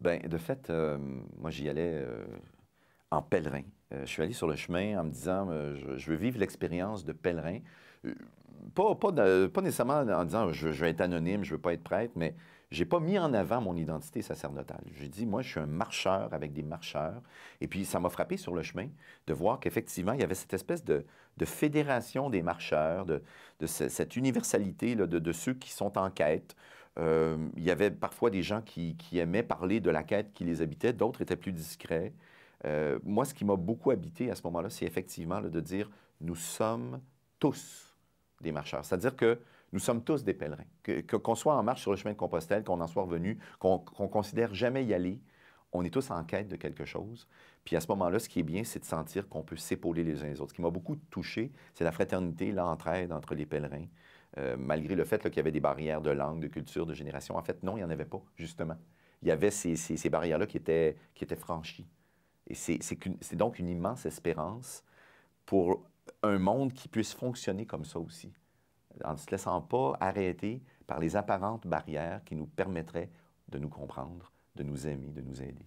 Ben, de fait, moi, j'y allais en pèlerin. Je suis allé sur le chemin en me disant, je veux vivre l'expérience de pèlerin. Euh, pas nécessairement en disant, je vais être anonyme, je veux pas être prêtre, mais j'ai pas mis en avant mon identité sacerdotale. J'ai dit, moi, je suis un marcheur avec des marcheurs. Et puis, ça m'a frappé sur le chemin de voir qu'effectivement, il y avait cette espèce de fédération des marcheurs, cette universalité là, de ceux qui sont en quête. Il y avait parfois des gens qui aimaient parler de la quête qui les habitait, d'autres étaient plus discrets. Moi, ce qui m'a beaucoup habité à ce moment-là, c'est effectivement là, de dire, nous sommes tous des marcheurs. C'est-à-dire que nous sommes tous des pèlerins. Qu'on soit en marche sur le chemin de Compostelle, qu'on en soit revenu, qu'on considère jamais y aller, on est tous en quête de quelque chose. Puis à ce moment-là, ce qui est bien, c'est de sentir qu'on peut s'épauler les uns les autres. Ce qui m'a beaucoup touché, c'est la fraternité, l'entraide entre les pèlerins, malgré le fait qu'il y avait des barrières de langue, de culture, de génération. En fait, non, il n'y en avait pas, justement. Il y avait ces barrières-là qui étaient franchies. Et c'est donc une immense espérance pour un monde qui puisse fonctionner comme ça aussi, en ne se laissant pas arrêter par les apparentes barrières qui nous permettraient de nous comprendre, de nous aimer, de nous aider.